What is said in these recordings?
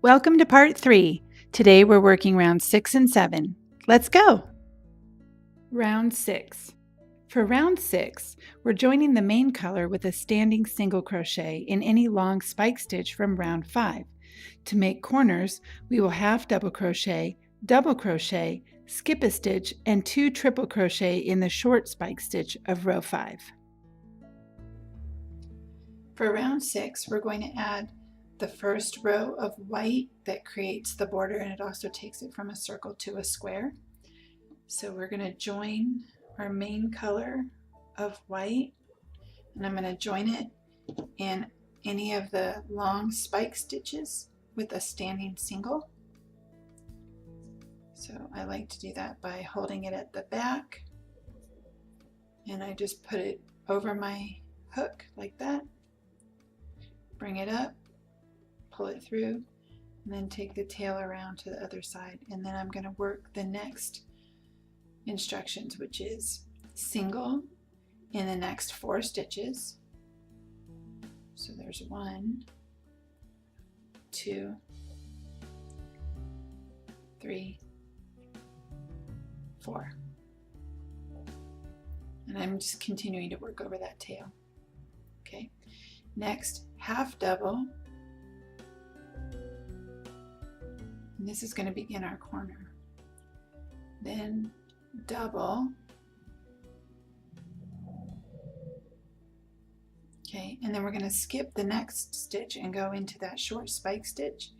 Welcome to part 3. Today we're working round 6 and 7. Let's go! Round 6. For round 6, we're joining the main color with a standing single crochet in any long spike stitch from round 5. To make corners, we will half double crochet, skip a stitch, and 2 triple crochet in the short spike stitch of row 5. For round 6, we're going to add the first row of white that creates the border, and it also takes it from a circle to a square. So we're going to join our main color of white, and I'm going to join it in any of the long spike stitches with a standing single. So I like to do that by holding it at the back, and I just put it over my hook like that, bring it up, pull it through, and then take the tail around to the other side. And then I'm going to work the next instructions, which is single in the next 4 stitches. So there's 1, 2, 3, 4. And I'm just continuing to work over that tail. Okay. Next, half double. And this is going to begin our corner. Then double. Okay, and then we're going to skip the next stitch and go into that short spike stitch.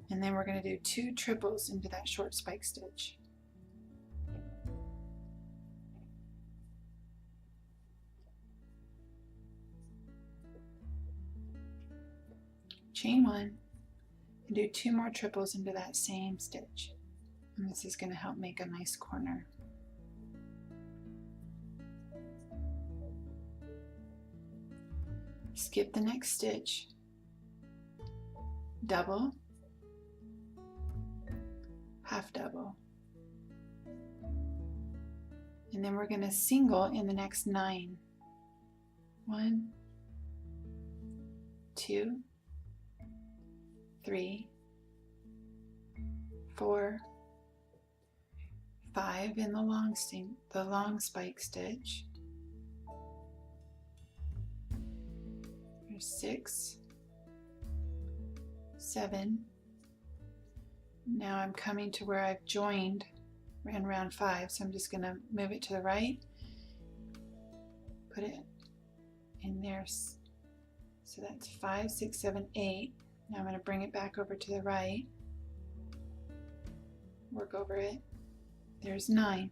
And then we're going to do 2 triples into that short spike stitch. Chain 1. And do 2 more triples into that same stitch, and this is going to help make a nice corner. Skip the next stitch, double, half double, and then we're going to single in the next 9. 1, 2, 3, 4, 5 in the long spike stitch. There's 6, 7. Now I'm coming to where I've joined in round 5, so I'm just going to move it to the right, put it in there. So that's 5, 6, 7, 8. Now I'm going to bring it back over to the right, work over it. There's 9.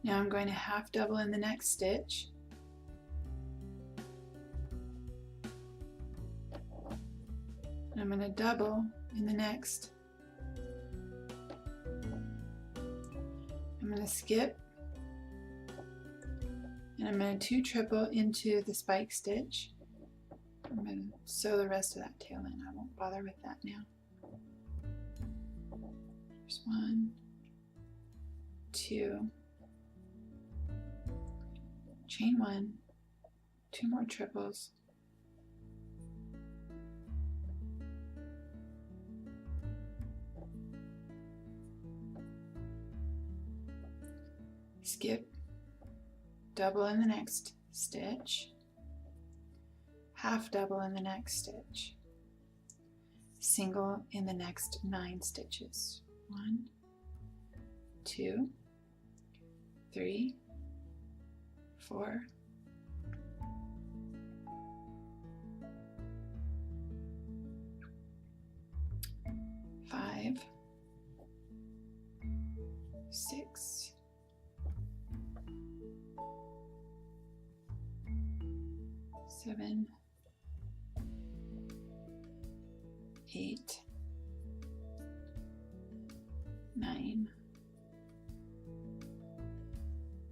Now I'm going to half double in the next stitch. I'm going to double in the next. I'm going to skip, and I'm going to 2 triple into the spike stitch. I'm going to sew the rest of that tail in. I won't bother with that now. There's 1, 2, chain 1, 2 more triples, skip, double in the next stitch, half double in the next stitch, single in the next 9 stitches. 1, 2, 3, 4, 5, 6, 7, 8, 9,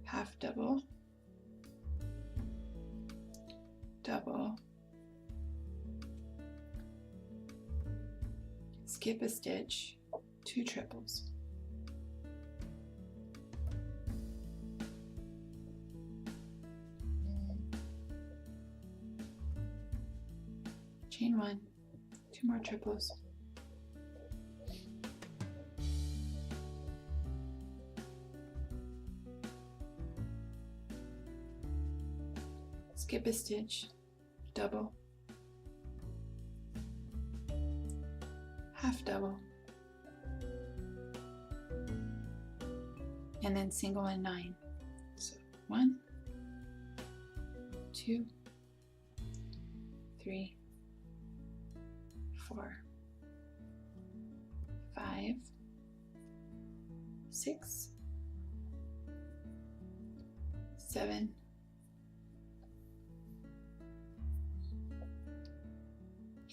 half double, double, skip a stitch, 2 triples. Chain 1, 2 more triples. Skip a stitch, double, half double, and then single and 9. So 1, 2, 3, 4, 5, 6, 7,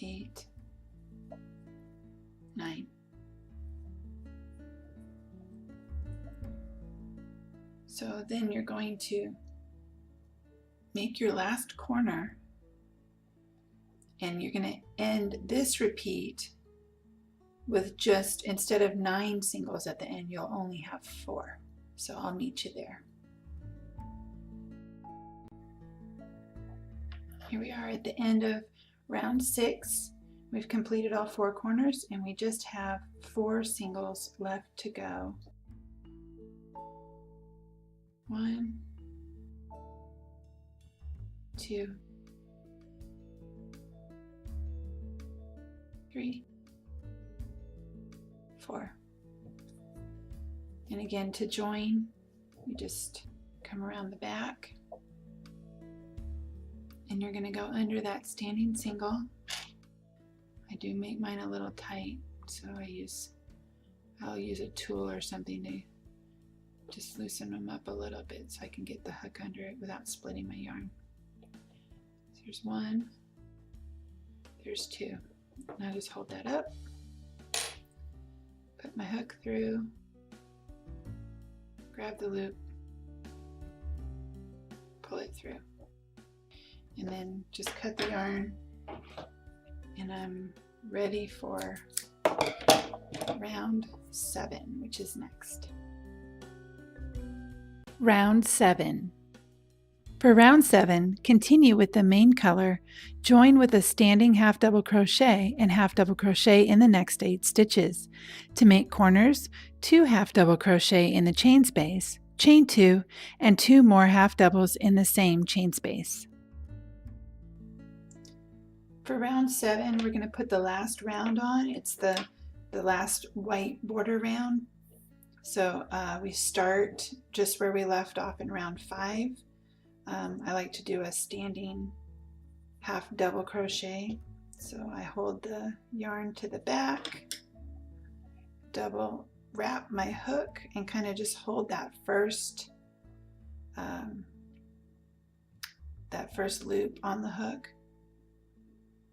8, 9. So then you're going to make your last corner, and you're going to end this repeat with just, instead of 9 singles at the end, you'll only have 4. So I'll meet you there. Here we are at the end of round 6. We've completed all 4 corners, and we just have 4 singles left to go. 1, 2, 3, 4. And again, to join, you just come around the back, and you're going to go under that standing single. I do make mine a little tight, so I'll use a tool or something to just loosen them up a little bit so I can get the hook under it without splitting my yarn. So there's 1, there's 2. Now just hold that up, put my hook through, grab the loop, pull it through, and then just cut the yarn, and I'm ready for round 7, which is next. Round 7. For round 7, continue with the main color, join with a standing half double crochet and half double crochet in the next 8 stitches. To make corners, 2 half double crochet in the chain space, chain 2, and 2 more half doubles in the same chain space. For round 7, we're going to put the last round on. It's the last white border round. So we start just where we left off in round 5. I like to do a standing half double crochet. So I hold the yarn to the back, double wrap my hook, and kind of just hold that first loop on the hook.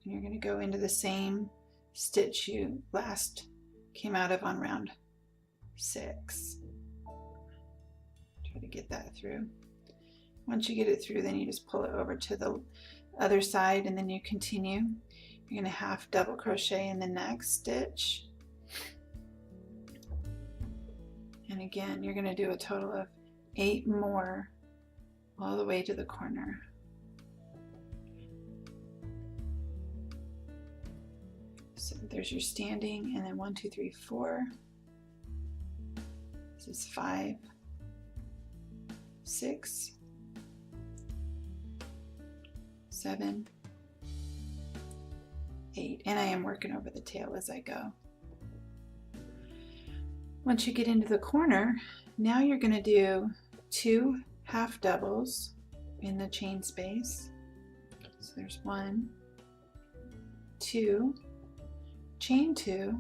And you're going to go into the same stitch you last came out of on round 6. Try to get that through. Once you get it through, then you just pull it over to the other side, and then you continue. You're going to half double crochet in the next stitch. And again, you're going to do a total of 8 more all the way to the corner. So there's your standing, and then 1, 2, 3, 4. This is 5, 6, 7, 8, and I am working over the tail as I go. Once you get into the corner, now you're going to do 2 half doubles in the chain space. So there's 1, 2, chain 2,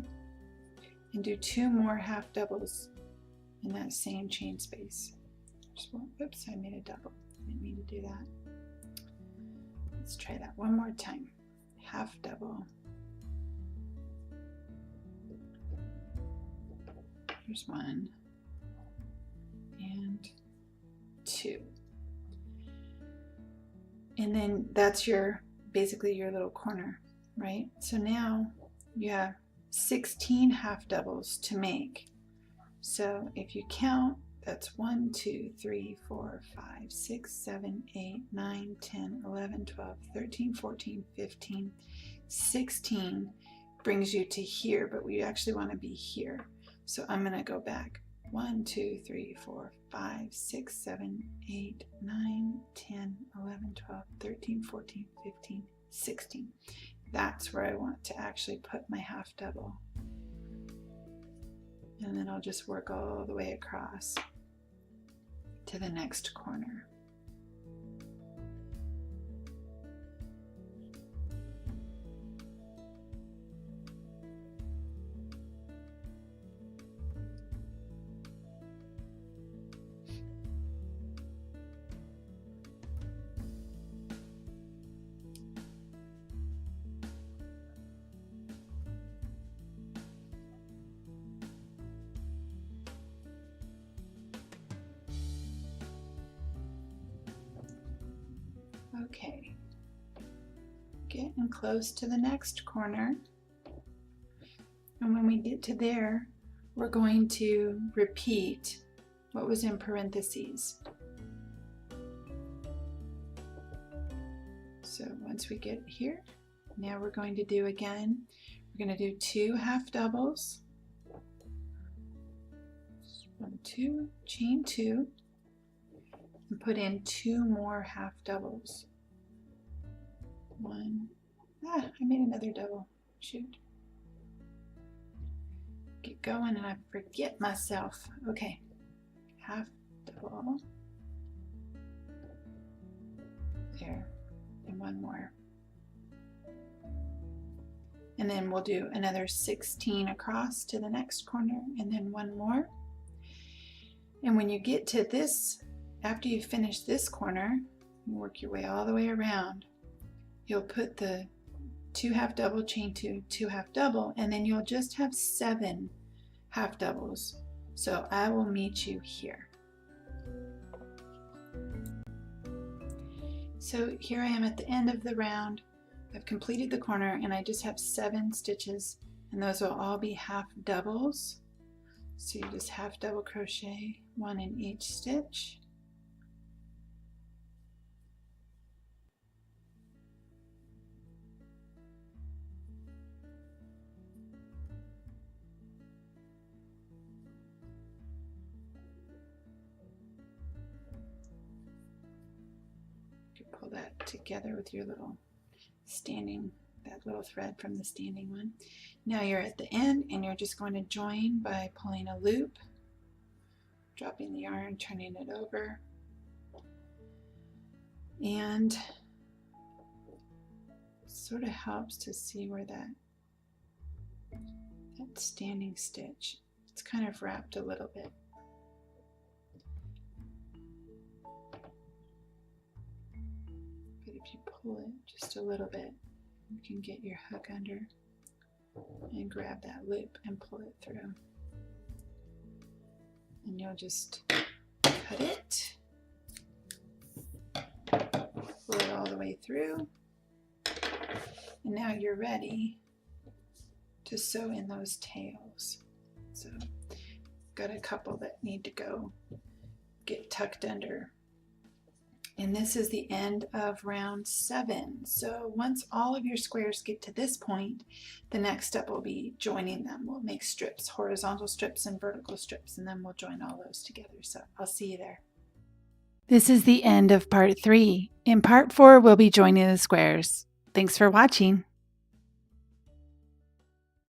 and do 2 more half doubles in that same chain space. Oops, I made a double. I didn't mean to do that. Let's try that one more time. Half double. Here's 1 and 2. And then that's basically your little corner, right? So now you have 16 half doubles to make. So if you count, that's 1, 2, 3, 4, 5, 6, 7, 8, 9, 10, 11, 12, 13, 14, 15, 16 brings you to here, but we actually want to be here. So I'm going to go back 1, 2, 3, 4, 5, 6, 7, 8, 9, 10, 11, 12, 13, 14, 15, 16. That's where I want to actually put my half double. And then I'll just work all the way across to the next corner. Okay, getting close to the next corner, and when we get to there, we're going to repeat what was in parentheses. So once we get here, now we're going to do again, we're going to do 2 half doubles, 1, 2, chain 2, and put in 2 more half doubles. 1, I made another double, shoot. Get going and I forget myself. Okay, half double, there, and 1 more. And then we'll do another 16 across to the next corner, and then 1 more. And when you get to this, after you finish this corner, you work your way all the way around, you'll put the 2 half double, chain 2, 2 half double, and then you'll just have 7 half doubles. So I will meet you here. So here I am at the end of the round. I've completed the corner and I just have 7 stitches, and those will all be half doubles. So you just half double crochet 1 in each stitch. Pull that together with your little standing, that little thread from the standing one. Now you're at the end and you're just going to join by pulling a loop, dropping the yarn, turning it over, and it sort of helps to see where that standing stitch, it's kind of wrapped a little bit. If you pull it just a little bit, you can get your hook under and grab that loop and pull it through. And you'll just cut it, pull it all the way through, and now you're ready to sew in those tails. So got a couple that need to go get tucked under. And this is the end of round 7. So once all of your squares get to this point, the next step will be joining them. We'll make strips, horizontal strips and vertical strips, and then we'll join all those together. So I'll see you there. This is the end of part 3. In part 4, we'll be joining the squares. Thanks for watching.